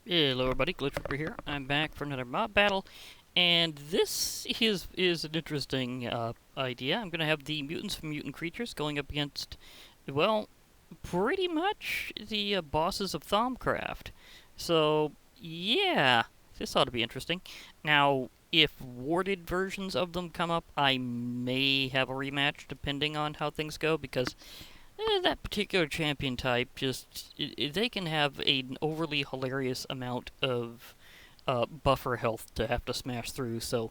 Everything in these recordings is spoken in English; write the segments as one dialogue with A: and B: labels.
A: Hello everybody, Glitch Reaper here. I'm back for another mob battle, and this is an interesting idea. I'm going to have the mutants from mutant creatures going up against, well, pretty much the bosses of Thaumcraft. So, yeah, this ought to be interesting. Now, if warded versions of them come up, I may have a rematch depending on how things go, because that particular champion type they can have an overly hilarious amount of buffer health to have to smash through. So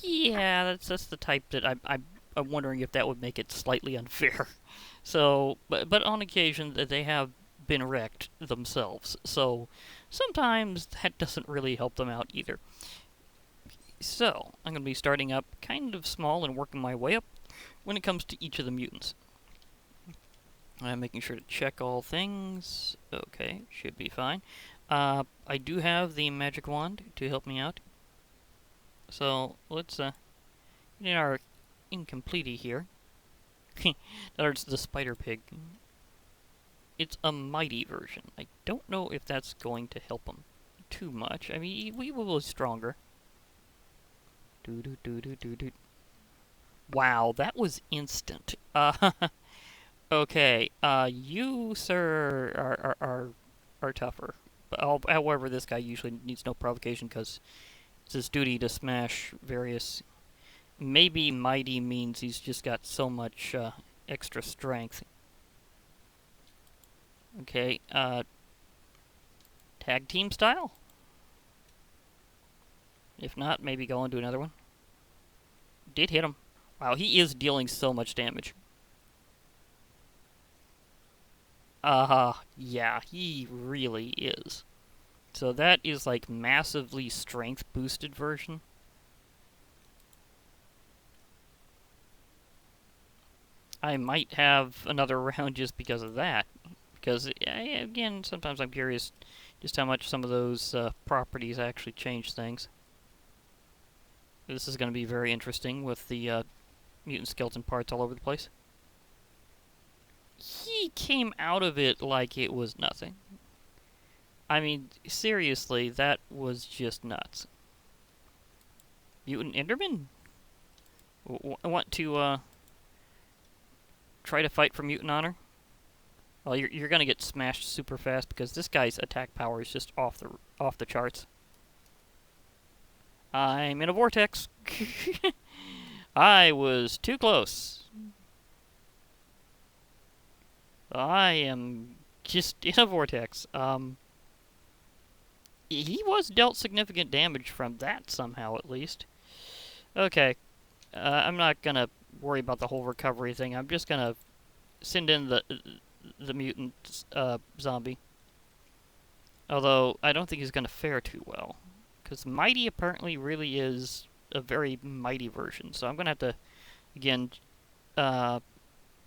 A: yeah, that's the type that I'm wondering if that would make it slightly unfair. So, but on occasion they have been wrecked themselves. So sometimes that doesn't really help them out either. So I'm going to be starting up kind of small and working my way up when it comes to each of the mutants. I'm making sure to check all things. Okay, should be fine. I do have the magic wand to help me out. So let's get in our incomplete here. That's the spider pig. It's a mighty version. I don't know if that's going to help him too much. I mean, we will be stronger. Wow, that was instant. Okay, you, sir, are tougher. But however, this guy usually needs no provocation because it's his duty to smash various. Maybe mighty means he's just got so much extra strength. Okay, tag team style? If not, maybe go into another one. Did hit him. Wow, he is dealing so much damage. Yeah, he really is. So that is like massively strength boosted version. I might have another round just because of that. Because, again, sometimes I'm curious just how much some of those properties actually change things. This is going to be very interesting with the mutant skeleton parts all over the place. He came out of it like it was nothing. I mean, seriously, that was just nuts. Mutant Enderman? Want to try to fight for mutant honor? Well, you're gonna get smashed super fast because this guy's attack power is just off the charts. I'm in a vortex. I was too close. I am just in a vortex. He was dealt significant damage from that somehow, at least. Okay, I'm not gonna worry about the whole recovery thing. I'm just gonna send in the mutant zombie. Although I don't think he's gonna fare too well, because mighty apparently really is a very mighty version. So I'm gonna have to again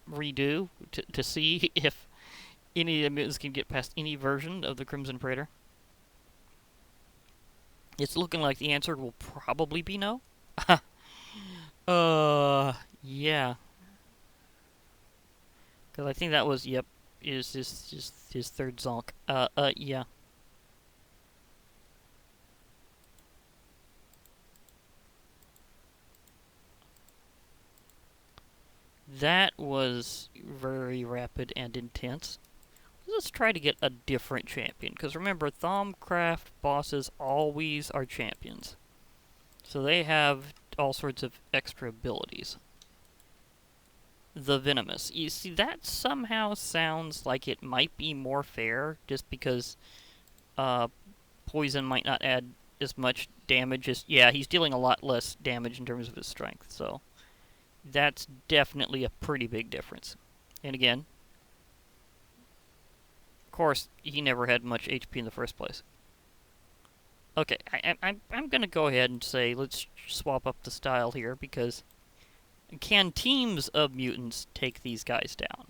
A: redo to see if any of the mutants can get past any version of the Crimson Praetor. It's looking like the answer will probably be no. Yeah. Because I think that was, yep, is his third zonk. Yeah. That was very rapid and intense. Let's try to get a different champion, because remember, Thaumcraft bosses always are champions. So they have all sorts of extra abilities. The Venomous. You see, that somehow sounds like it might be more fair, just because poison might not add as much damage as... Yeah, he's dealing a lot less damage in terms of his strength, so that's definitely a pretty big difference. And again, of course, he never had much HP in the first place. Okay, I'm going to go ahead and say let's swap up the style here, because can teams of mutants take these guys down?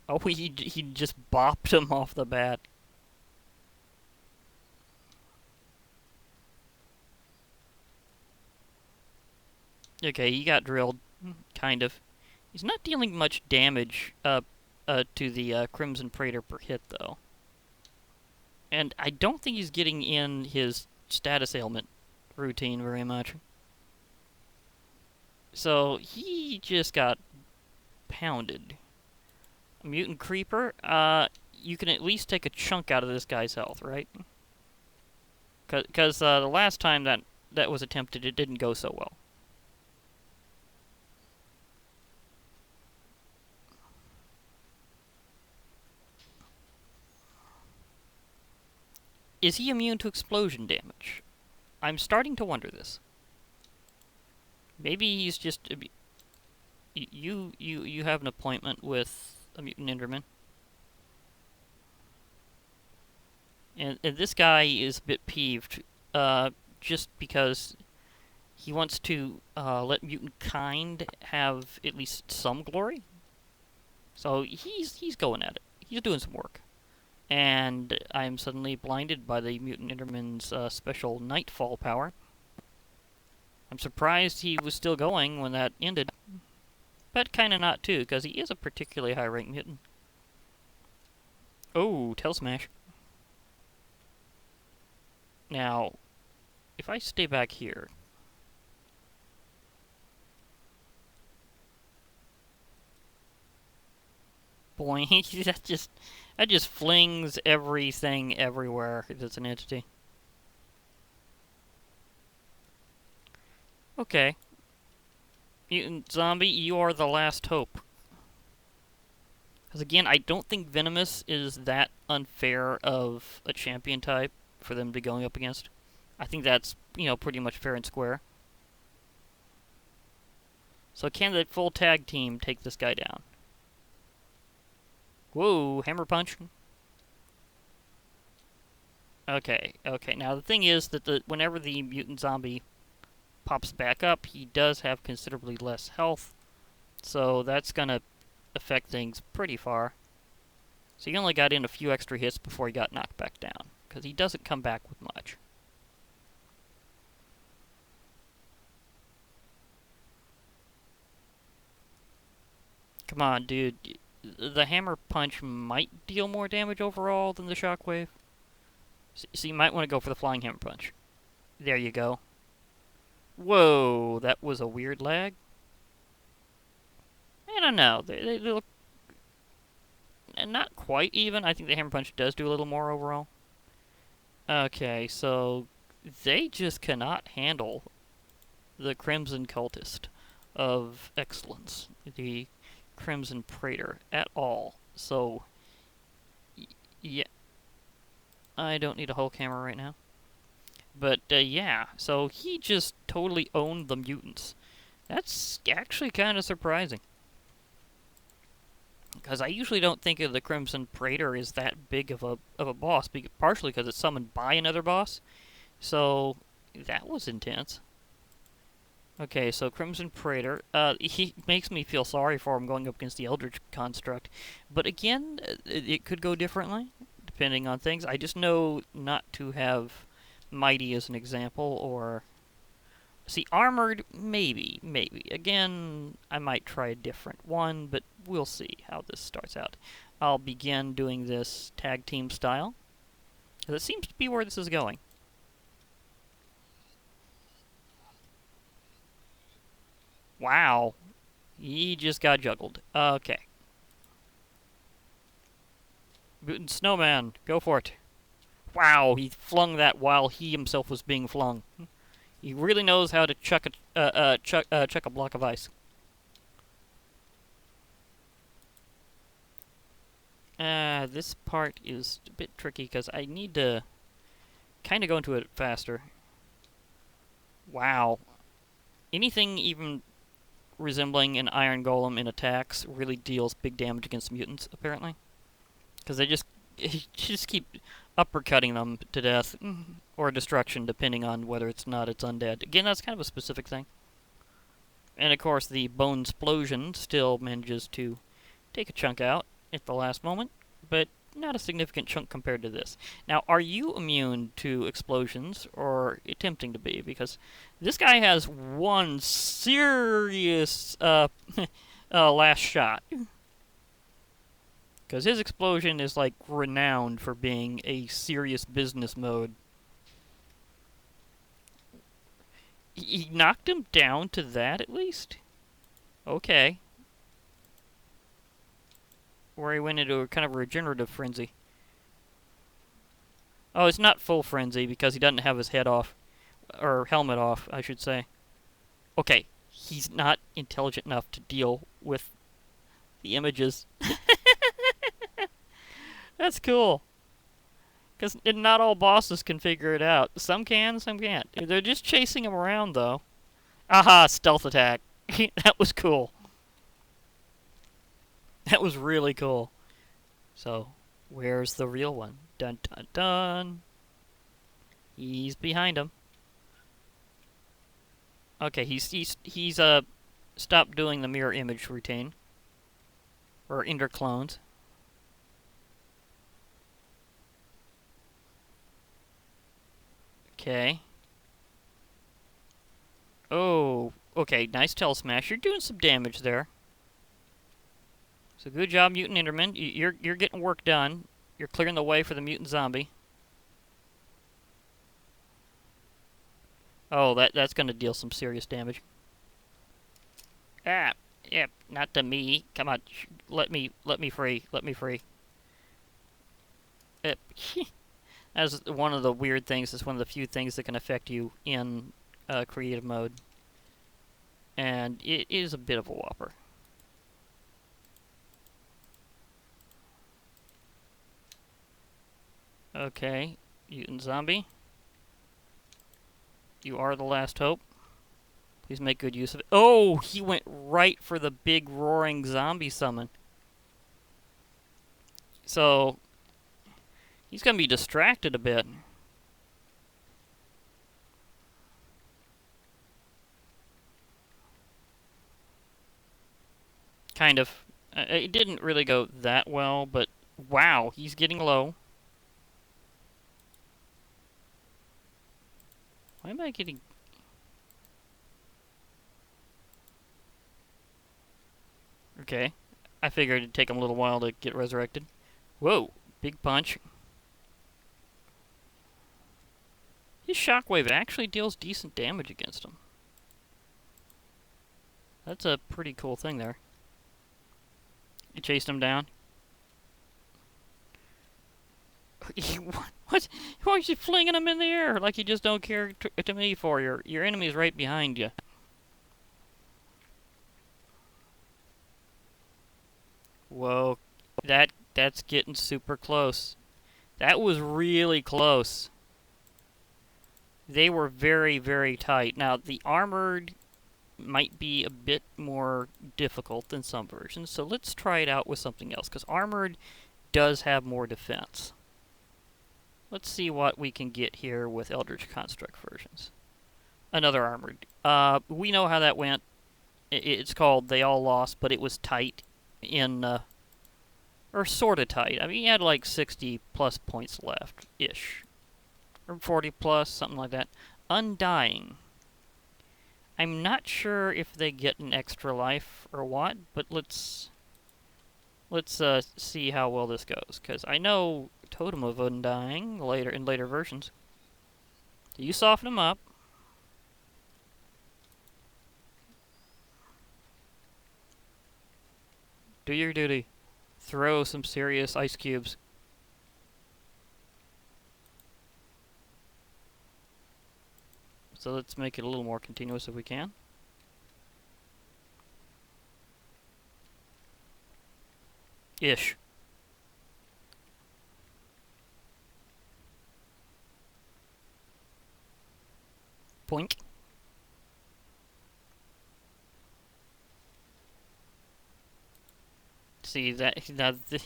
A: Oh, he just bopped him off the bat. Okay, he got drilled, kind of. He's not dealing much damage to the Crimson Praetor per hit, though. And I don't think he's getting in his status ailment routine very much. So he just got pounded. Mutant Creeper, you can at least take a chunk out of this guy's health, right? Because the last time that was attempted, it didn't go so well. Is he immune to explosion damage? I'm starting to wonder this. Maybe he's just... You have an appointment with a mutant Enderman. And this guy is a bit peeved, just because he wants to let mutant kind have at least some glory. So he's going at it. He's doing some work. And I'm suddenly blinded by the mutant Enderman's special nightfall power. I'm surprised he was still going when that ended. But kinda not too, because he is a particularly high rank mutant. Oh, Tail Smash. Now, if I stay back here... Boing, that just flings everything everywhere that's an entity. Okay. Mutant Zombie, you are the last hope. Because again, I don't think Venomous is that unfair of a champion type for them to be going up against. I think that's, pretty much fair and square. So can the full tag team take this guy down? Whoa, hammer punch. Okay. Now the thing is that whenever the mutant zombie pops back up, he does have considerably less health. So that's gonna affect things pretty far. So he only got in a few extra hits before he got knocked back down, because he doesn't come back with much. Come on, dude. The hammer punch might deal more damage overall than the shockwave. So you might want to go for the flying hammer punch. There you go. Whoa, that was a weird lag. I don't know. They look not quite even. I think the hammer punch does do a little more overall. Okay, so they just cannot handle the Crimson Cultist of Excellence, the Crimson Praetor, at all. So, yeah. I don't need a Hulk hammer right now. But, yeah, so he just totally owned the mutants. That's actually kind of surprising. Because I usually don't think of the Crimson Praetor as that big of a boss, partially because it's summoned by another boss. So, that was intense. Okay, so Crimson Praetor, he makes me feel sorry for him going up against the Eldritch construct. But again, it could go differently, depending on things. I just know not to have Mighty as an example, or... See, Armored, maybe. Again, I might try a different one, but we'll see how this starts out. I'll begin doing this tag team style, because it seems to be where this is going. Wow. He just got juggled. Okay. Mutant Snowman, go for it. Wow, he flung that while he himself was being flung. He really knows how to chuck a block of ice. This part is a bit tricky because I need to kind of go into it faster. Wow. Anything even resembling an iron golem in attacks really deals big damage against mutants, apparently. Because they just keep uppercutting them to death, or destruction, depending on whether it's undead. Again, that's kind of a specific thing. And of course, the Bone Explosion still manages to take a chunk out at the last moment, but not a significant chunk compared to this. Now, are you immune to explosions, or attempting to be? Because this guy has one serious last shot. Because his explosion is, like, renowned for being a serious business mode. He knocked him down to that, at least? Okay. Where he went into a kind of regenerative frenzy. Oh, it's not full frenzy because he doesn't have his head off. Or helmet off, I should say. Okay, he's not intelligent enough to deal with the images. That's cool. Because not all bosses can figure it out. Some can, some can't. They're just chasing him around, though. Aha, stealth attack. That was cool. That was really cool. So, where's the real one? Dun dun dun. He's behind him. Okay, he's stopped doing the mirror image routine. Or interclones. Okay. Oh, okay, nice tail smash. You're doing some damage there. So good job, Mutant Enderman. You're getting work done. You're clearing the way for the mutant zombie. Oh, that's gonna deal some serious damage. Ah, yep, not to me. Come on, let me free. Let me free. That's one of the weird things. It's one of the few things that can affect you in creative mode, and it is a bit of a whopper. Okay, mutant zombie. You are the last hope. Please make good use of it. Oh, he went right for the big roaring zombie summon. So, he's going to be distracted a bit. Kind of. It didn't really go that well, but wow, he's getting low. Why am I getting... Okay. I figured it'd take him a little while to get resurrected. Whoa, big punch. His shockwave actually deals decent damage against him. That's a pretty cool thing there. You chased him down. What? Why is he flinging him in the air like you just don't care to me for? Your enemy's right behind you. Whoa, that's getting super close. That was really close. They were very, very tight. Now, the armored might be a bit more difficult than some versions, so let's try it out with something else, because armored does have more defense. Let's see what we can get here with Eldritch Construct versions. Another armored. We know how that went. It's called They All Lost, but it was tight in, or sort of tight. I mean, he had like 60 plus points left-ish. Or 40 plus, something like that. Undying. I'm not sure if they get an extra life or what, but let's see how well this goes, because I know Totem of Undying in later versions. You soften them up. Do your duty. Throw some serious ice cubes. So let's make it a little more continuous if we can. Ish. Boink. See, now the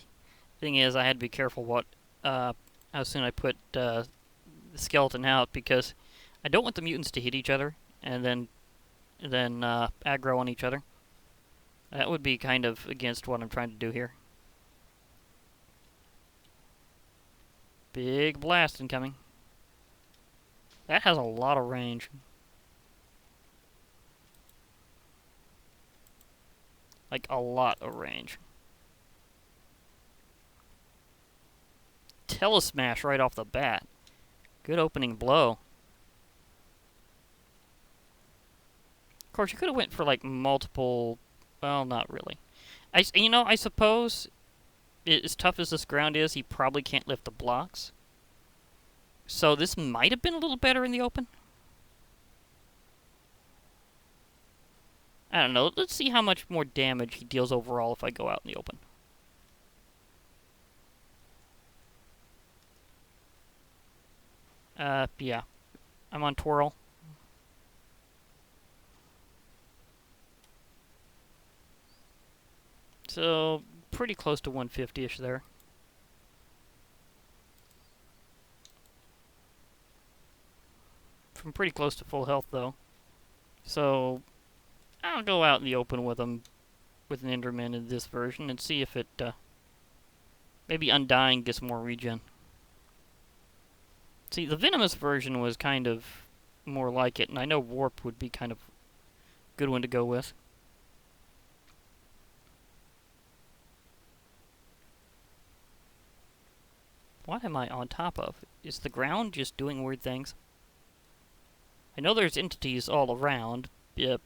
A: thing is, I had to be careful what, how soon I put the skeleton out, because I don't want the mutants to hit each other and then aggro on each other. That would be kind of against what I'm trying to do here. Big blast incoming. That has a lot of range. Like, a lot of range. telesmash right off the bat. Good opening blow. Of course, you could have went for like multiple. Well, not really. I suppose as tough as this ground is, he probably can't lift the blocks. So this might have been a little better in the open. I don't know. Let's see how much more damage he deals overall if I go out in the open. Yeah. I'm on twirl. So, pretty close to 150-ish there. From pretty close to full health, though. So, I'll go out in the open with him, with an Enderman in this version, and see if it, maybe Undying gets more regen. See, the Venomous version was kind of more like it, and I know Warp would be kind of a good one to go with. What am I on top of? Is the ground just doing weird things? I know there's entities all around,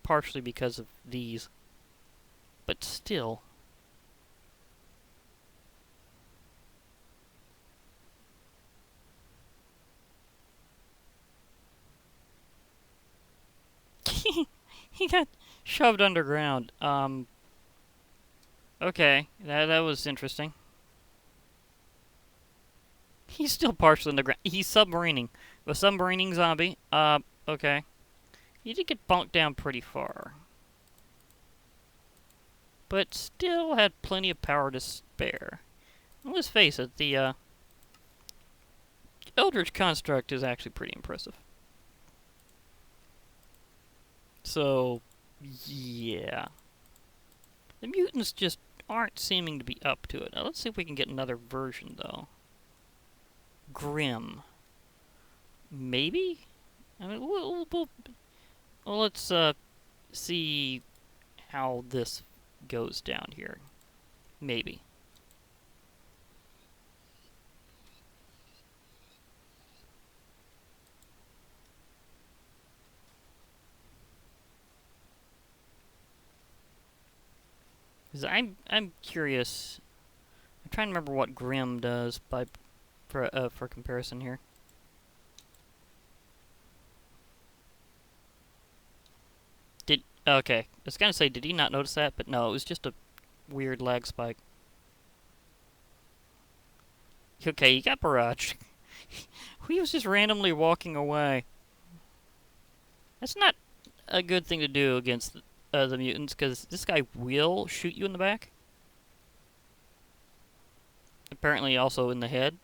A: partially because of these. But still. He got shoved underground. Okay, that was interesting. He's still partially underground. He's submarining. A submarining zombie. Okay. He did get bonked down pretty far. But still had plenty of power to spare. Let's face it, the Eldritch construct is actually pretty impressive. So, yeah. The mutants just aren't seeming to be up to it. Now, let's see if we can get another version, though. Grim. Maybe? I mean, let's see how this goes down here. Maybe. I'm curious. I'm trying to remember what Grim does for comparison here. Okay, I was gonna say, did he not notice that? But no, it was just a weird lag spike. Okay, he got barraged. He was just randomly walking away. That's not a good thing to do against the mutants, because this guy will shoot you in the back. Apparently also in the head.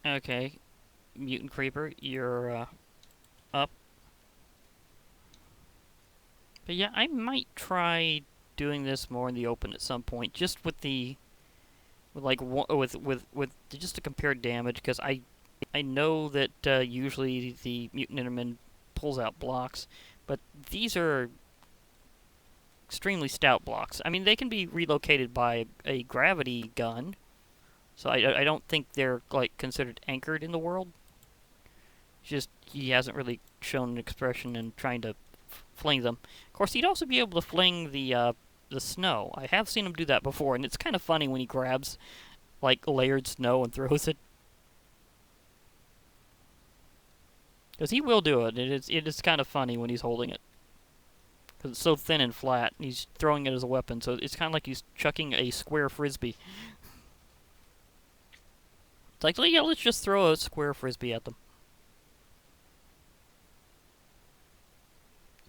A: Okay. Mutant Creeper, you're up. But yeah, I might try doing this more in the open at some point, just with just to compare damage, because I know that usually the Mutant Enderman pulls out blocks, but these are extremely stout blocks. I mean, they can be relocated by a gravity gun, so I don't think they're like considered anchored in the world. Just he hasn't really shown an expression in trying to fling them. Of course, he'd also be able to fling the snow. I have seen him do that before, and it's kind of funny when he grabs like layered snow and throws it. Because he will do it. It is kind of funny when he's holding it. Because it's so thin and flat, and he's throwing it as a weapon, so it's kind of like he's chucking a square frisbee. It's like, yeah, let's just throw a square frisbee at them.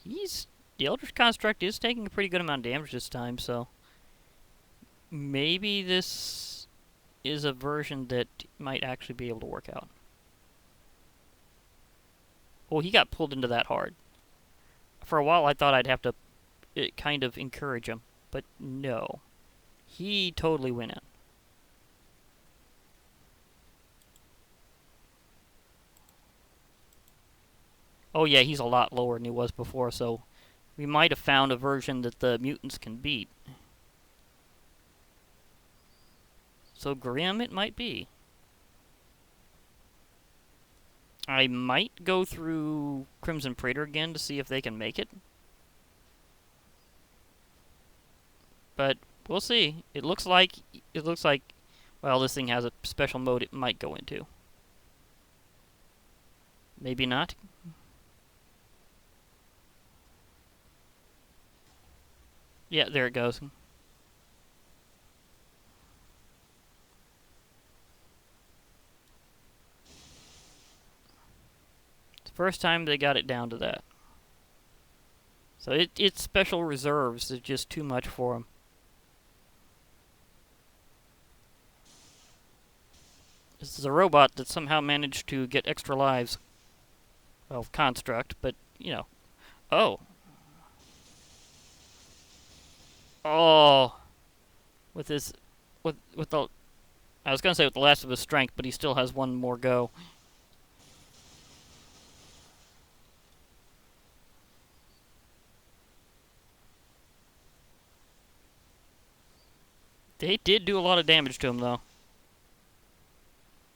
A: The Eldritch Construct is taking a pretty good amount of damage this time, so maybe this is a version that might actually be able to work out. Oh, he got pulled into that hard. For a while, I thought I'd have to kind of encourage him, but no. He totally went in. Oh yeah, he's a lot lower than he was before, so we might have found a version that the mutants can beat. So grim it might be. I might go through Crimson Praetor again to see if they can make it. But we'll see. It looks like well, this thing has a special mode it might go into. Maybe not. Yeah, there it goes. It's the first time they got it down to that. So its special reserves is just too much for him. This is a robot that somehow managed to get extra lives. Well, construct, but, you know. Oh. Oh. With his... With the... I was going to say with the last of his strength, but he still has one more go. They did do a lot of damage to him, though.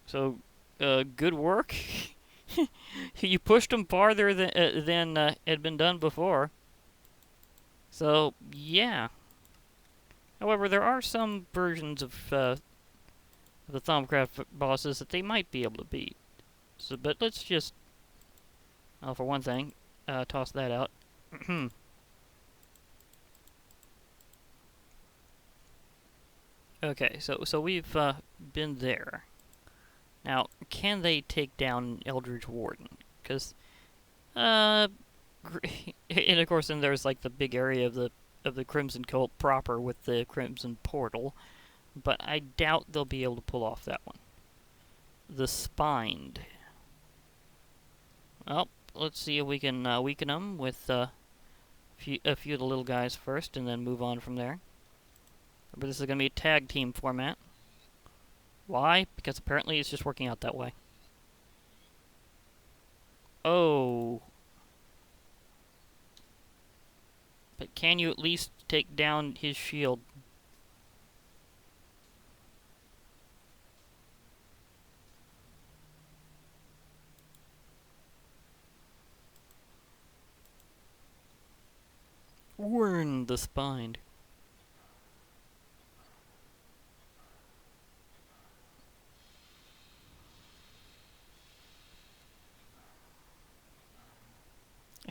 A: So, good work. You pushed him farther than had been done before. So, yeah. However, there are some versions of the Thaumcraft bosses that they might be able to beat. So, but let's just, for one thing, toss that out. Okay, so we've been there. Now, can they take down Eldritch Warden? Because, and of course, then there's like the big area of the Crimson Cult proper with the Crimson Portal, but I doubt they'll be able to pull off that one. The Spined. Well, let's see if we can weaken them with a few of the little guys first, and then move on from there. Remember, this is going to be a tag team format. Why? Because apparently it's just working out that way. Oh. But can you at least take down his shield? Warden the Spined.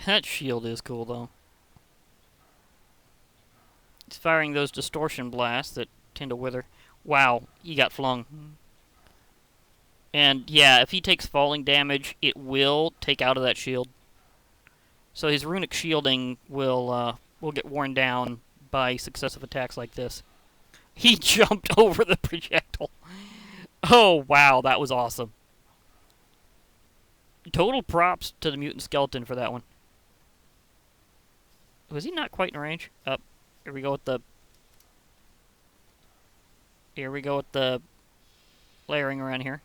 A: That shield is cool, though. He's firing those distortion blasts that tend to wither. Wow, he got flung. And yeah, if he takes falling damage, it will take out of that shield. So his runic shielding will get worn down by successive attacks like this. He jumped over the projectile. Oh, wow, that was awesome. Total props to the mutant skeleton for that one. Was he not quite in range? Up. Here we go with the... Here we go with the layering around here.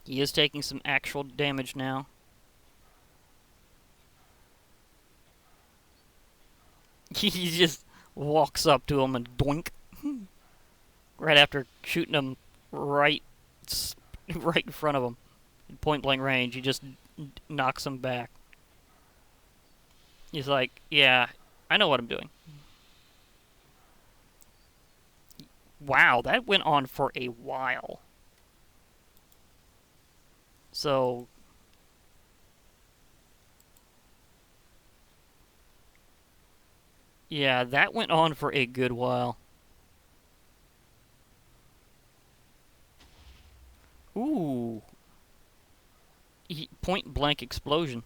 A: He is taking some actual damage now. He just walks up to him and doink. Right after shooting him right in front of him. In point blank range, he just knocks him back. He's like, yeah, I know what I'm doing. Wow, that went on for a while. So... yeah, that went on for a good while. Ooh. Point blank explosion.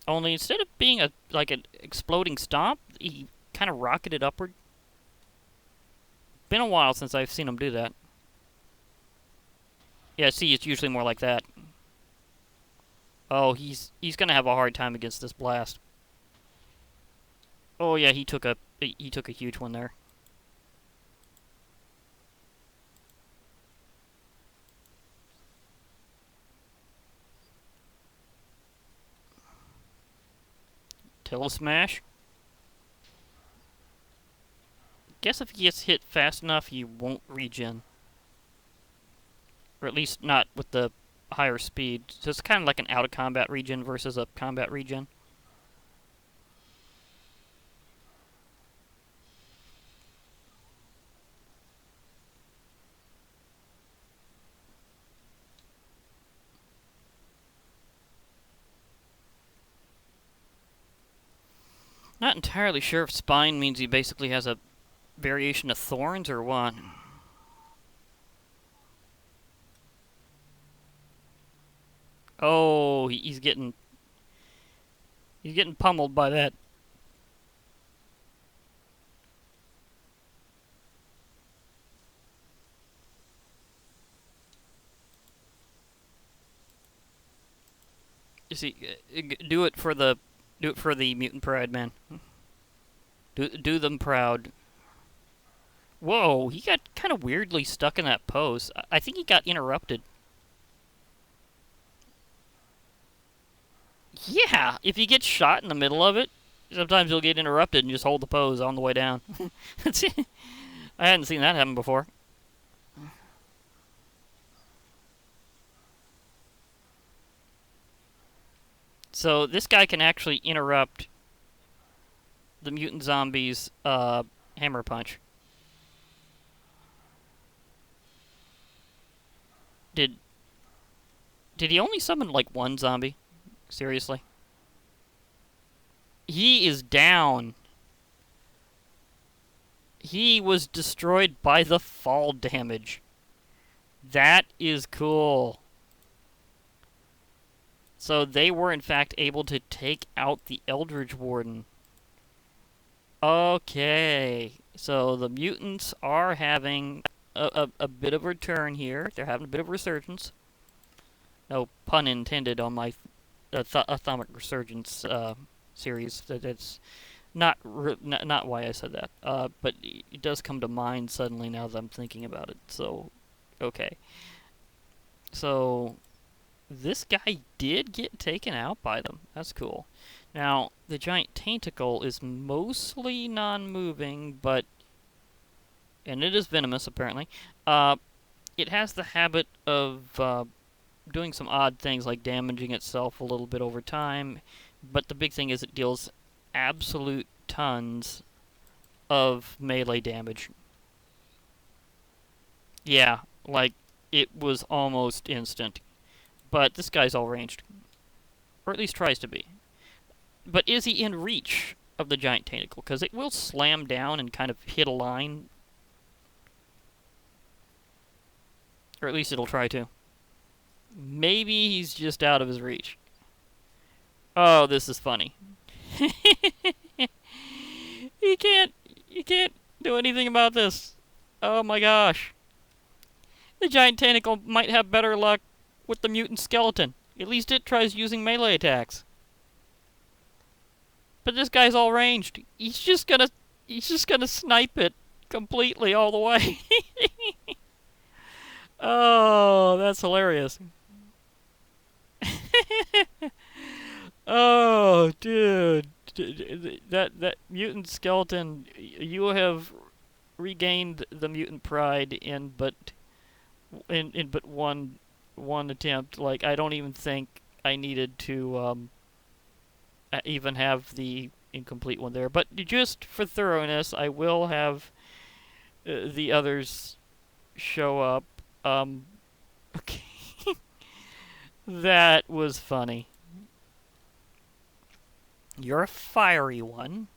A: Only instead of being like an exploding stomp, he kind of rocketed upward. Been a while since I've seen him do that. Yeah, see, it's usually more like that. Oh, he's gonna have a hard time against this blast. Oh yeah, he took a huge one there. Kill smash. Guess if he gets hit fast enough, he won't regen. Or at least not with the higher speed. So it's kind of like an out-of-combat regen versus a combat regen. Not entirely sure if spine means he basically has a variation of thorns or what. Oh, he's getting pummeled by that. You see, do it for the mutant pride, man. Do them proud. Whoa, he got kind of weirdly stuck in that pose. I think he got interrupted. Yeah, if you get shot in the middle of it, sometimes you'll get interrupted and just hold the pose on the way down. I hadn't seen that happen before. So this guy can actually interrupt the mutant zombies' hammer punch. Did he only summon like one zombie? Seriously? He is down. He was destroyed by the fall damage. That is cool. So they were in fact able to take out the Eldritch warden. Okay. So the mutants are having a bit of a return here. They're having a bit of a resurgence. No pun intended on my Atomic Resurgence series. That's not why I said that. But it does come to mind suddenly now that I'm thinking about it. So, okay. So, this guy did get taken out by them. That's cool. Now, the giant tentacle is mostly non-moving, but... and it is venomous, apparently. It has the habit of doing some odd things, like damaging itself a little bit over time. But the big thing is it deals absolute tons of melee damage. Yeah, like, it was almost instant. But this guy's all ranged. Or at least tries to be. But is he in reach of the giant tentacle? Because it will slam down and kind of hit a line. Or at least it'll try to. Maybe he's just out of his reach. Oh, this is funny. You can't do anything about this. Oh my gosh. The giant tentacle might have better luck with the mutant skeleton. At least it tries using melee attacks. But this guy's all ranged. He's just gonna snipe it completely all the way. Oh, that's hilarious. Oh, dude. That mutant skeleton, you have regained the mutant pride in but one attempt. Like, I don't even think I needed to even have the incomplete one there. But just for thoroughness, I will have the others show up. Okay. That was funny. You're a fiery one.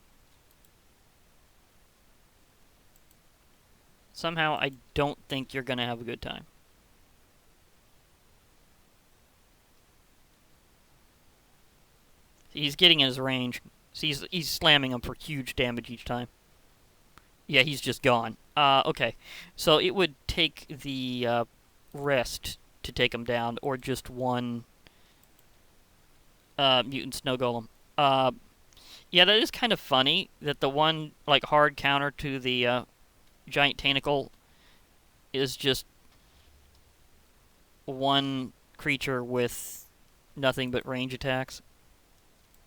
A: Somehow, I don't think you're gonna have a good time. He's getting in his range. So he's slamming him for huge damage each time. Yeah, he's just gone. Okay. So it would take the rest to take him down, or just one mutant snow golem. Yeah, that is kind of funny that the one like hard counter to the giant tentacle is just one creature with nothing but range attacks.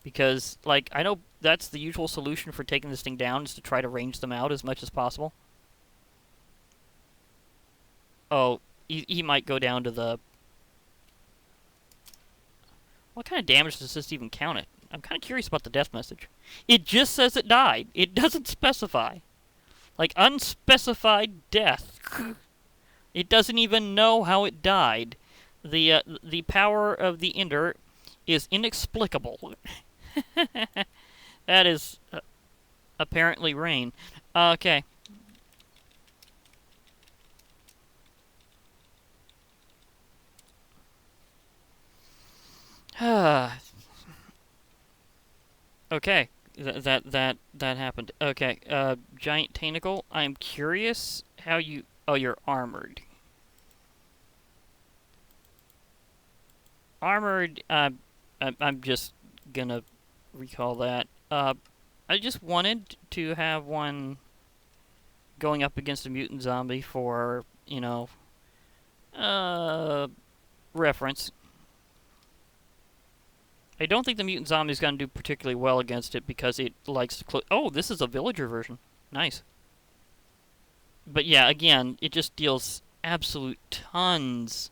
A: Because, like, I know that's the usual solution for taking this thing down, is to try to range them out as much as possible. Oh, he might go down to the... What kind of damage does this even count it? I'm kind of curious about the death message. It just says it died. It doesn't specify. Like, unspecified death. It doesn't even know how it died. The power of the Ender is inexplicable. That is apparently rain. Okay. Okay. That happened. Okay. Giant tentacle. I'm curious how you... Oh, you're armored. Armored, I'm just gonna recall that. I just wanted to have one going up against a mutant zombie for, you know, reference. I don't think the mutant zombie is gonna do particularly well against it because it likes to oh, this is a villager version. Nice. But yeah, again, it just deals absolute tons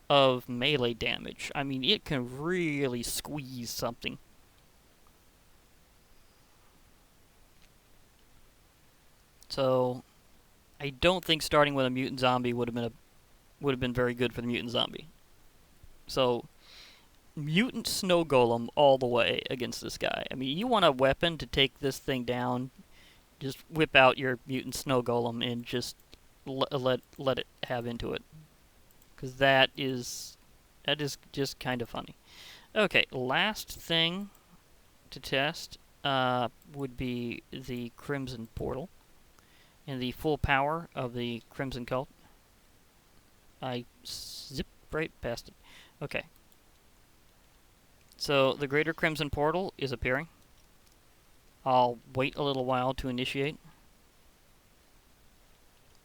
A: of melee damage. I mean, it can really squeeze something. So, I don't think starting with a mutant zombie would have been very good for the mutant zombie. So, mutant snow golem all the way against this guy. I mean, you want a weapon to take this thing down, just whip out your mutant snow golem and just let it have into it. Because that is just kind of funny. Okay, last thing to test would be the Crimson Portal and the full power of the Crimson Cult. I zip right past it. Okay. So the Greater Crimson Portal is appearing. I'll wait a little while to initiate.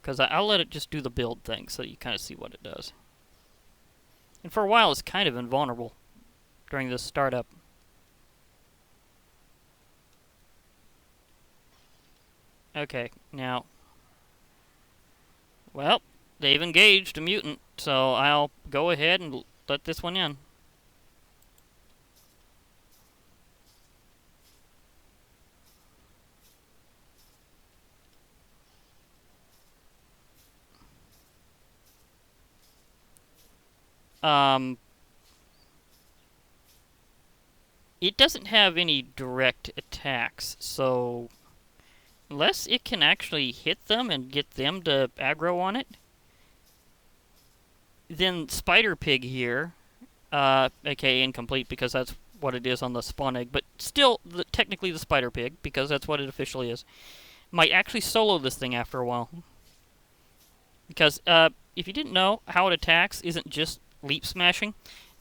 A: Because I'll let it just do the build thing so you kind of see what it does. And for a while it's kind of invulnerable during this startup. Okay, now... Well, they've engaged a mutant, so I'll go ahead and let this one in. It doesn't have any direct attacks, so unless it can actually hit them and get them to aggro on it, then Spider Pig here, aka incomplete because that's what it is on the spawn egg, but still technically the Spider Pig because that's what it officially is, might actually solo this thing after a while. Because if you didn't know, how it attacks isn't just leap smashing,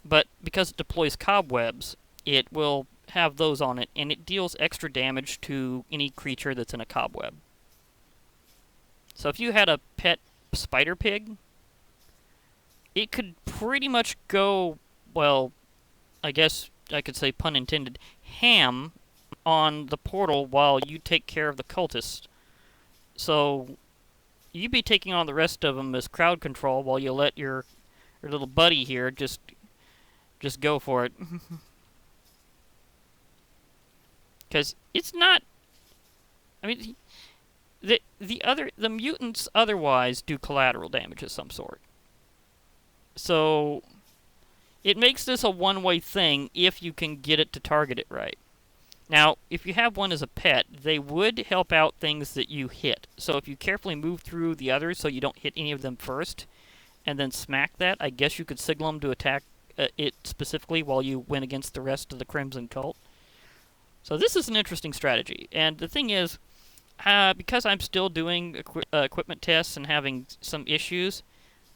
A: but because it deploys cobwebs, it will have those on it, and it deals extra damage to any creature that's in a cobweb. So if you had a pet Spider Pig, it could pretty much go, well, I guess I could say pun intended, ham on the portal while you take care of the cultists. So you'd be taking on the rest of them as crowd control while you let your little buddy here just go for it. Because it's not... I mean, the mutants otherwise do collateral damage of some sort. So it makes this a one-way thing if you can get it to target it right. Now, if you have one as a pet, they would help out things that you hit. So if you carefully move through the others so you don't hit any of them first, and then smack that, I guess you could signal them to attack it specifically while you went against the rest of the Crimson Cult. So this is an interesting strategy. And the thing is, because I'm still doing equipment tests and having some issues,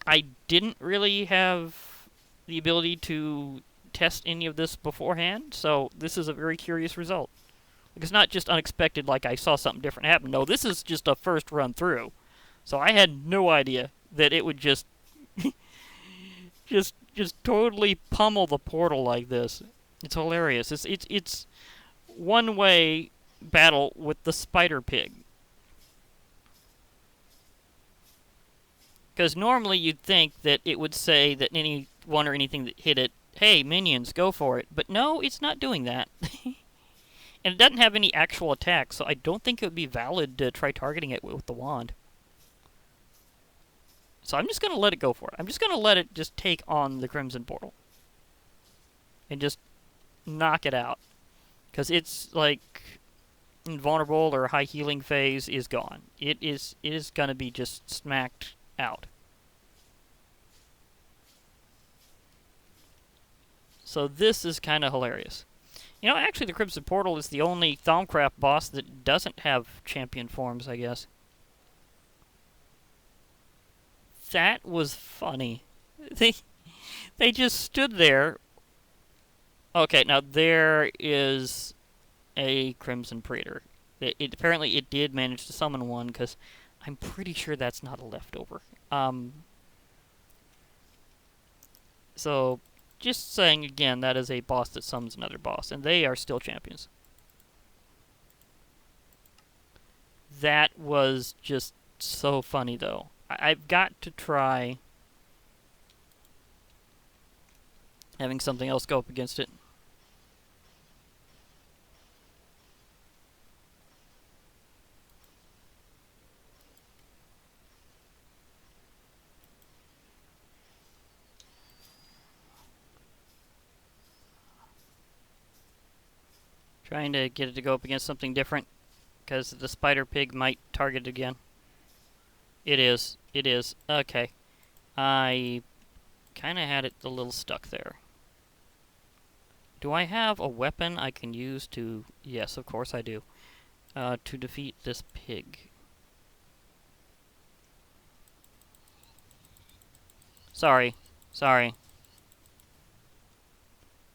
A: I didn't really have the ability to test any of this beforehand, so this is a very curious result. It's not just unexpected like I saw something different happen. No, this is just a first run through. So I had no idea that it would just just totally pummel the portal like this. It's hilarious. It's one-way battle with the spider pig. Because normally you'd think that it would say that anyone or anything that hit it, hey, minions, go for it. But no, it's not doing that. And it doesn't have any actual attack, so I don't think it would be valid to try targeting it with the wand. So I'm just going to let it go for it. I'm just going to let it just take on the Crimson Portal. And just knock it out. Because it's, like, invulnerable or high healing phase is gone. It is going to be just smacked out. So this is kind of hilarious. You know, actually the Crimson Portal is the only Thaumcraft boss that doesn't have champion forms, I guess. That was funny. They just stood there. Okay, now there is a Crimson Praetor. Apparently it did manage to summon one, because I'm pretty sure that's not a leftover. So, just saying again, that is a boss that summons another boss, and they are still champions. That was just so funny, though. I've got to try having something else go up against it. Trying to get it to go up against something different, because the spider pig might target it again. It is. It is. Okay. I kind of had it a little stuck there. Do I have a weapon I can use to... Yes, of course I do. To defeat this pig. Sorry. Sorry.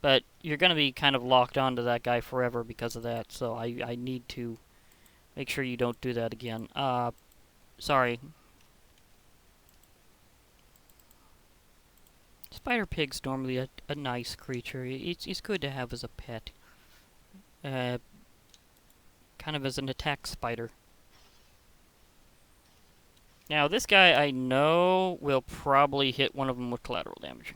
A: But you're going to be kind of locked onto that guy forever because of that, so I need to make sure you don't do that again. Sorry. Spider pig's normally a nice creature. It's good to have as a pet. Kind of as an attack spider. Now, this guy I know will probably hit one of them with collateral damage.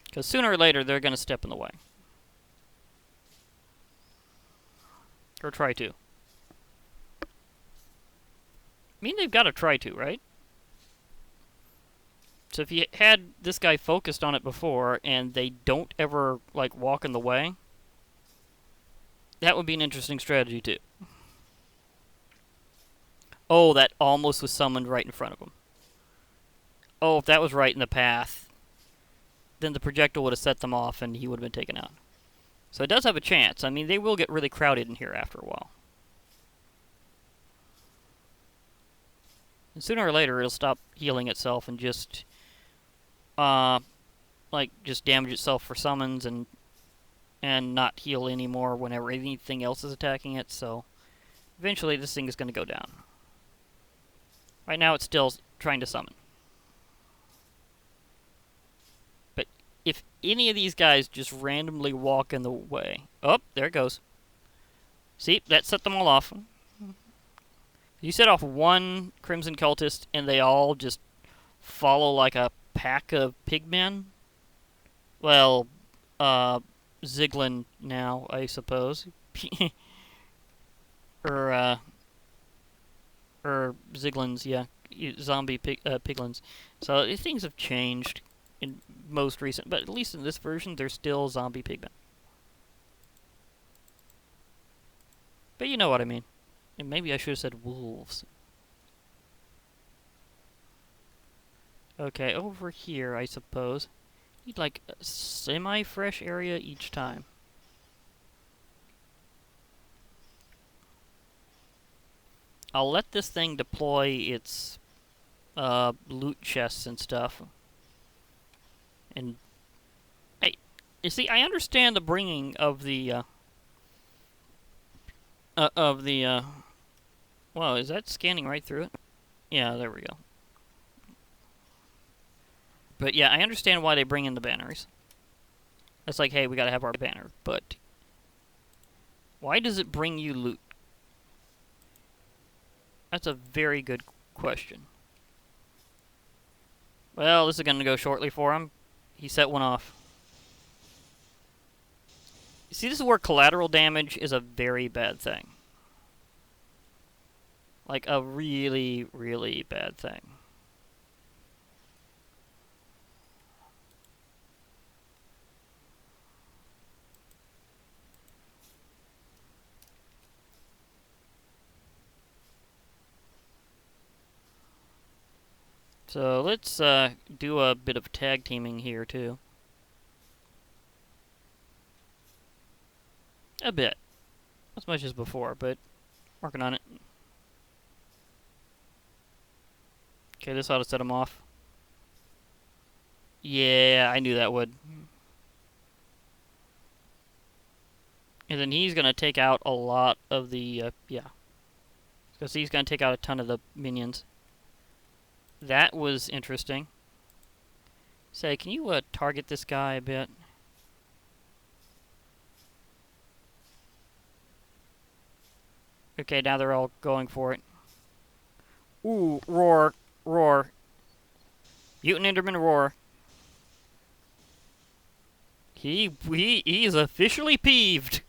A: Because sooner or later, they're going to step in the way. Or try to. I mean, they've got to try to, right? So if you had this guy focused on it before, and they don't ever, like, walk in the way, that would be an interesting strategy, too. Oh, that almost was summoned right in front of him. Oh, if that was right in the path, then the projectile would have set them off and he would have been taken out. So it does have a chance. I mean, they will get really crowded in here after a while. And sooner or later, it'll stop healing itself and just, just damage itself for summons and not heal anymore whenever anything else is attacking it. So eventually, this thing is going to go down. Right now, it's still trying to summon. If any of these guys just randomly walk in the way... Oh, there it goes. See, that set them all off. You set off one Crimson Cultist, and they all just follow like a pack of pigmen. Well, Ziglin now, I suppose. or Ziglins, yeah. Zombie piglins. So things have changed in most recent, but at least in this version, they're still zombie pigmen. But you know what I mean. And maybe I should have said wolves. Okay, over here, I suppose. Need like a semi-fresh area each time. I'll let this thing deploy its loot chests and stuff. And you see, I understand the bringing of the wow, is that scanning right through it? Yeah, there we go. But yeah, I understand why they bring in the banners. It's like, hey, we gotta have our banner. But why does it bring you loot? That's a very good question. Well, this is gonna go shortly for him. He set one off. See, this is where collateral damage is a very bad thing. Like, a really, really bad thing. So, let's do a bit of tag teaming here, too. A bit. As much as before, but working on it. Okay, this ought to set him off. Yeah, I knew that would. And then he's going to take out a lot of the, yeah. Because he's going to take out a ton of the minions. That was interesting. Say, can you target this guy a bit? Okay, now they're all going for it. Ooh, roar, roar. Mutant Enderman roar. He's officially peeved.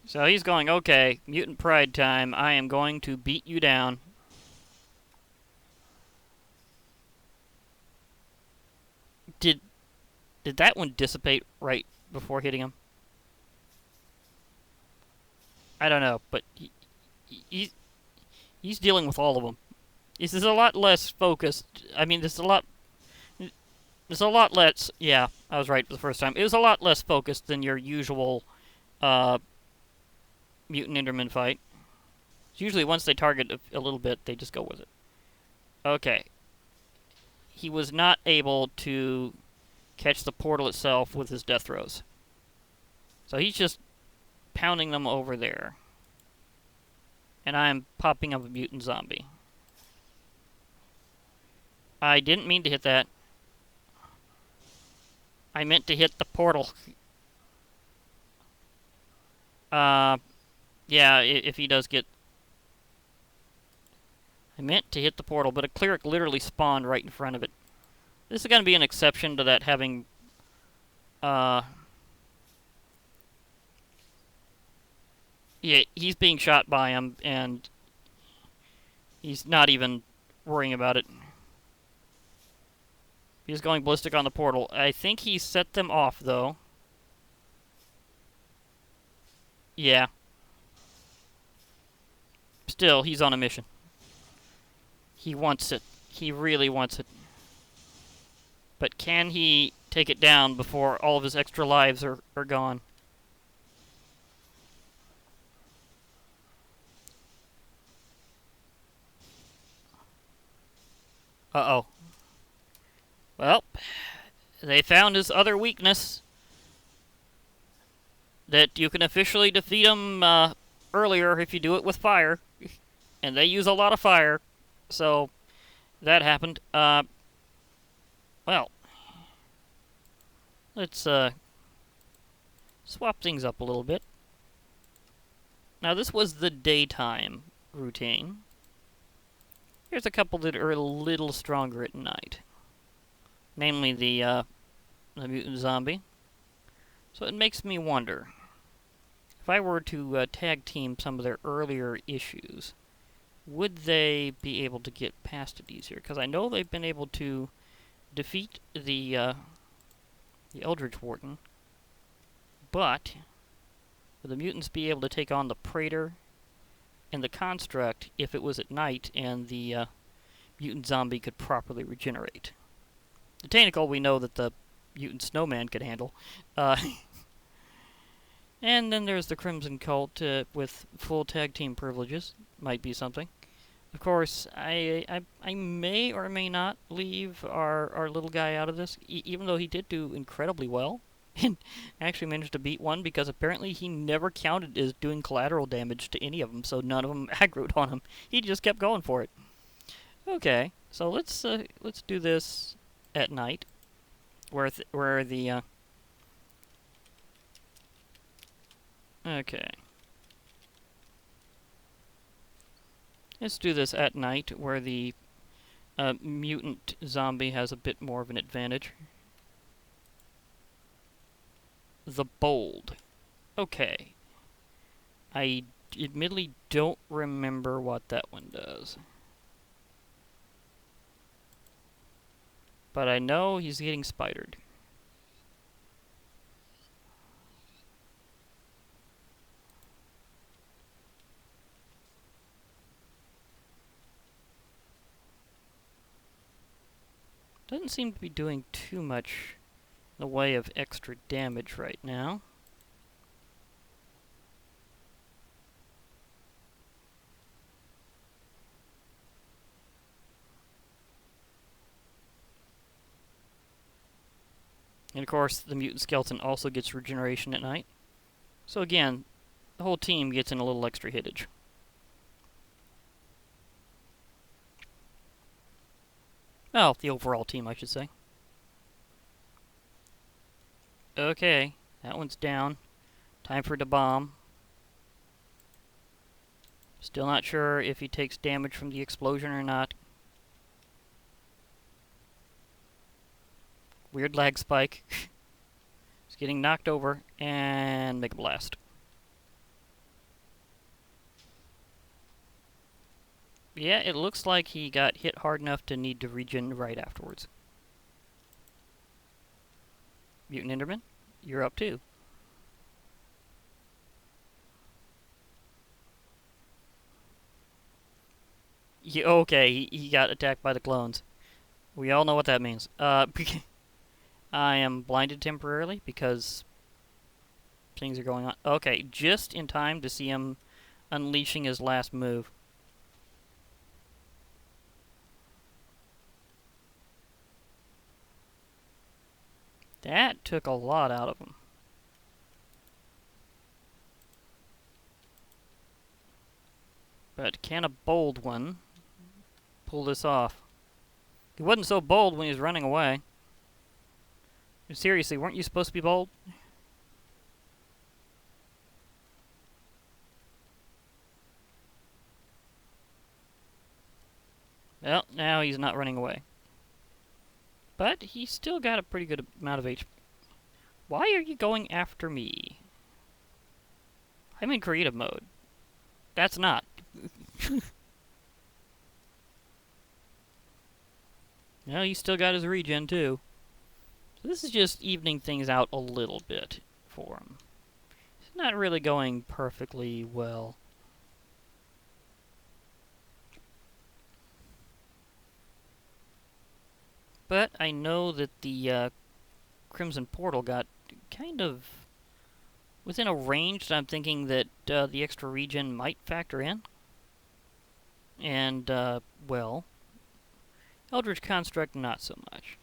A: So he's going, okay, mutant pride time. I am going to beat you down. Did that one dissipate right before hitting him? I don't know, but he's dealing with all of them. This is a lot less focused. I mean, there's a lot less. Yeah, I was right the first time. It was a lot less focused than your usual Mutant Enderman fight. Usually, once they target a little bit, they just go with it. Okay. He was not able to catch the portal itself with his death throws. So he's just pounding them over there. And I'm popping up a mutant zombie. I didn't mean to hit that. I meant to hit the portal. Yeah, if he does get... I meant to hit the portal, but a cleric literally spawned right in front of it. This is going to be an exception to that having... Yeah, he's being shot by him, and he's not even worrying about it. He's going ballistic on the portal. I think he set them off, though. Yeah. Still, he's on a mission. He wants it. He really wants it. But can he take it down before all of his extra lives are gone? Uh-oh. Well, they found his other weakness. That you can officially defeat him earlier if you do it with fire. And they use a lot of fire. So, that happened. Well, let's swap things up a little bit. Now, this was the daytime routine. Here's a couple that are a little stronger at night. Namely the mutant zombie. So it makes me wonder, if I were to tag team some of their earlier issues, would they be able to get past it easier? Because I know they've been able to defeat the Eldritch warden, but would the mutants be able to take on the praetor and the construct if it was at night and the mutant zombie could properly regenerate? The tentacle we know that the mutant snowman could handle. And then there's the Crimson Cult with full tag team privileges. Might be something. Of course, I may or may not leave our little guy out of this, even though he did do incredibly well. and actually managed to beat one because apparently he never counted as doing collateral damage to any of them, so none of them aggroed on him. He just kept going for it. Okay, so let's do this at night, where the okay. Let's do this at night, where the mutant zombie has a bit more of an advantage. The bold. Okay. I admittedly don't remember what that one does. But I know he's getting spidered. Doesn't seem to be doing too much in the way of extra damage right now. And of course, the mutant skeleton also gets regeneration at night. So again, the whole team gets in a little extra hitage. Well, the overall team, I should say. Okay, that one's down. Time for the bomb. Still not sure if he takes damage from the explosion or not. Weird lag spike. He's getting knocked over, and make a blast. Yeah, it looks like he got hit hard enough to need to regen right afterwards. Mutant Enderman, you're up too. Okay, he got attacked by the clones. We all know what that means. I am blinded temporarily because things are going on. Okay, just in time to see him unleashing his last move. That took a lot out of him. But can a bold one pull this off? He wasn't so bold when he was running away. Seriously, weren't you supposed to be bold? Well, now he's not running away. But he's still got a pretty good amount of HP. Why are you going after me? I'm in creative mode. That's not. No, he's still got his regen too. So this is just evening things out a little bit for him. It's not really going perfectly well. But I know that the Crimson Portal got kind of within a range that I'm thinking that the extra regen might factor in. And, well, Eldritch Construct, not so much.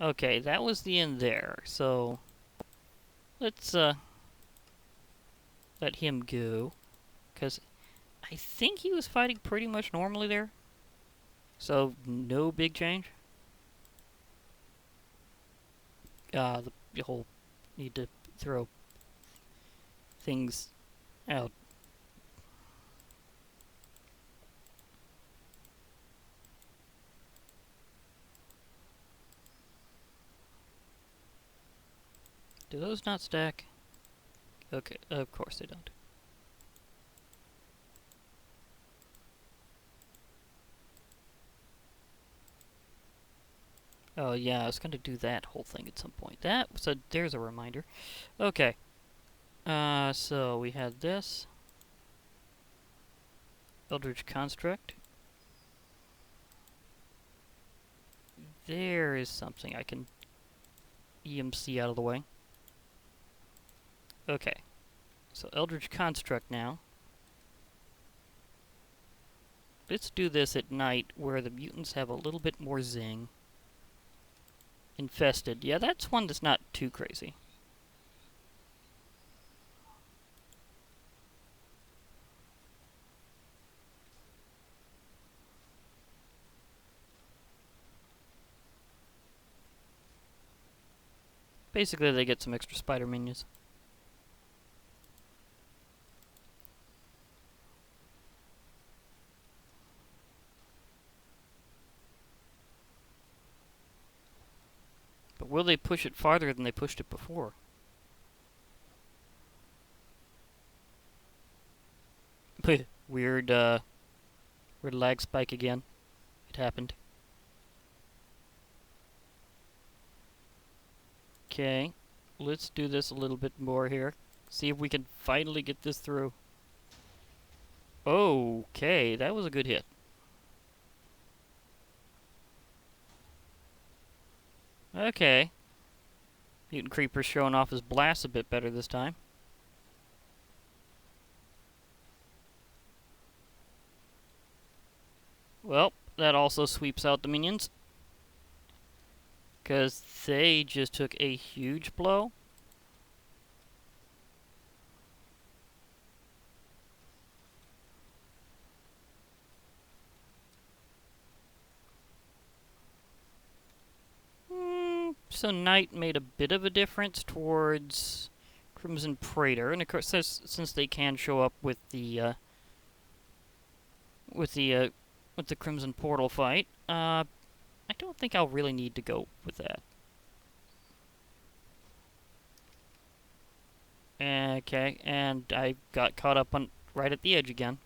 A: Okay, that was the end there, so let's let him go, because I think he was fighting pretty much normally there, so no big change. The whole need to throw things out. Do those not stack? Okay, of course they don't. Oh yeah, I was going to do that whole thing at some point. So there's a reminder. Okay. So we had this. Eldritch Construct. There is something I can EMC out of the way. Okay. So Eldritch Construct now. Let's do this at night where the mutants have a little bit more zing. infested. Yeah, that's one that's not too crazy. Basically, they get some extra spider minions. But will they push it farther than they pushed it before? Weird, weird lag spike again. It happened. Okay, let's do this a little bit more here. See if we can finally get this through. Okay, that was a good hit. Okay. Mutant Creeper's showing off his blast a bit better this time. Well, that also sweeps out the minions. Because they just took a huge blow. So Knight made a bit of a difference towards Crimson Praetor, and of course, since they can show up with the Crimson Portal fight, I don't think I'll really need to go with that. Okay, and I got caught up on right at the edge again.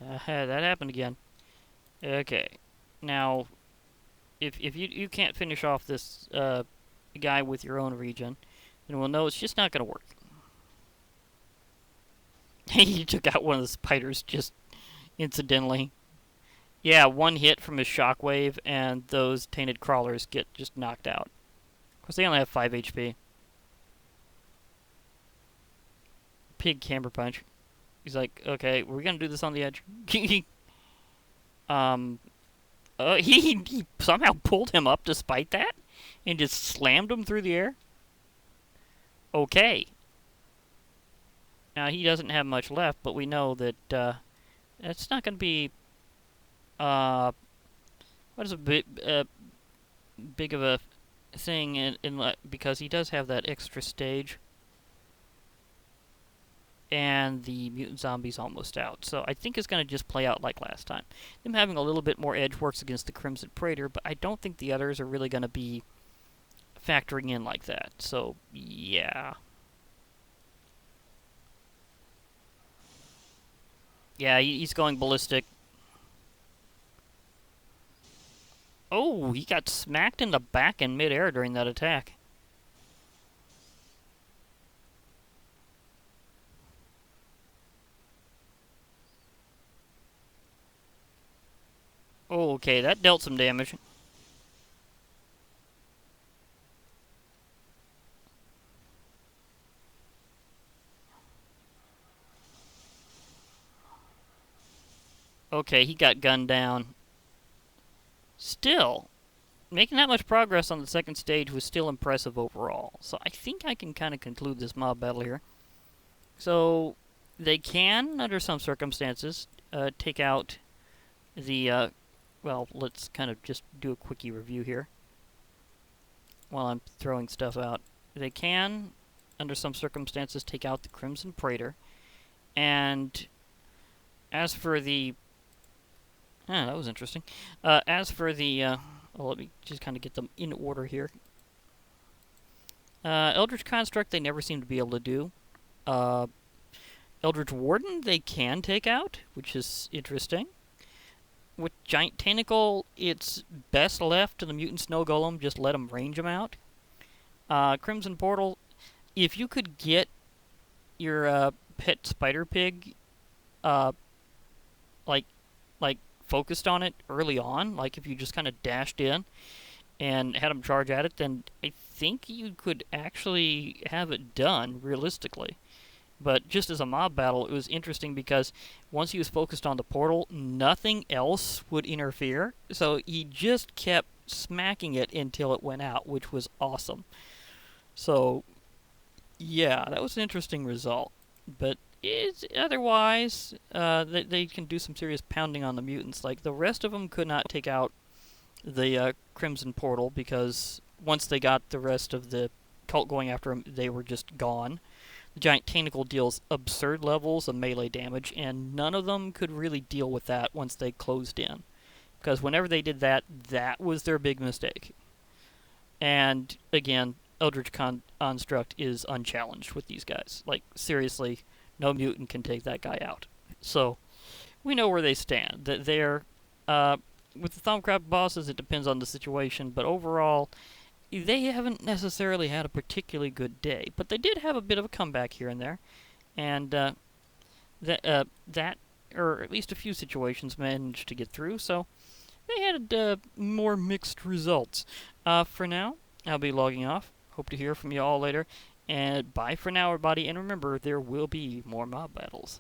A: That happened again. Okay, now, if you can't finish off this guy with your own regen, then we'll know it's just not gonna work. He took out one of the spiders just incidentally. Yeah, one hit from his shockwave, and those tainted crawlers get just knocked out. Of course, they only have 5 HP. Pig camber punch. He's like, okay, we're gonna do this on the edge. He somehow pulled him up despite that, and just slammed him through the air. Okay. Now, he doesn't have much left, but we know that it's not going to be what is a bit big of a thing in because he does have that extra stage, and the mutant zombie's almost out. So I think it's going to just play out like last time. Them having a little bit more edge works against the Crimson Praetor, but I don't think the others are really going to be factoring in like that. So yeah. Yeah, he's going ballistic. Oh, he got smacked in the back in midair during that attack. Oh, okay, that dealt some damage. Okay, he got gunned down. Still, making that much progress on the second stage was still impressive overall. So I think I can kind of conclude this mob battle here. So they can, under some circumstances, take out the, well, let's kind of just do a quickie review here while I'm throwing stuff out. They can, under some circumstances, take out the Crimson Praetor. And as for the... that was interesting. As for the... well, let me just kind of get them in order here. Eldritch Construct, they never seem to be able to do. Eldritch Warden, they can take out, which is interesting. With Giant Tentacle, it's best left to the Mutant Snow Golem, just let them range them out. Crimson Portal, if you could get your pet spider pig, like focused on it early on, like if you just kind of dashed in and had them charge at it, then I think you could actually have it done realistically. But just as a mob battle, it was interesting because once he was focused on the portal, nothing else would interfere. So he just kept smacking it until it went out, which was awesome. So, yeah, that was an interesting result. But otherwise, they can do some serious pounding on the mutants. Like, the rest of them could not take out the Crimson Portal because once they got the rest of the cult going after him, they were just gone. The giant tentacle deals absurd levels of melee damage, and none of them could really deal with that once they closed in. Because whenever they did that, that was their big mistake. And again, Eldritch Construct is unchallenged with these guys. Like, seriously, no mutant can take that guy out. So, we know where they stand. That they're, with the Thaumcraft bosses, it depends on the situation, but overall, they haven't necessarily had a particularly good day, but they did have a bit of a comeback here and there, and that or at least a few situations managed to get through. So they had more mixed results. For now, I'll be logging off. Hope to hear from you all later, and bye for now, everybody. And remember, there will be more mob battles.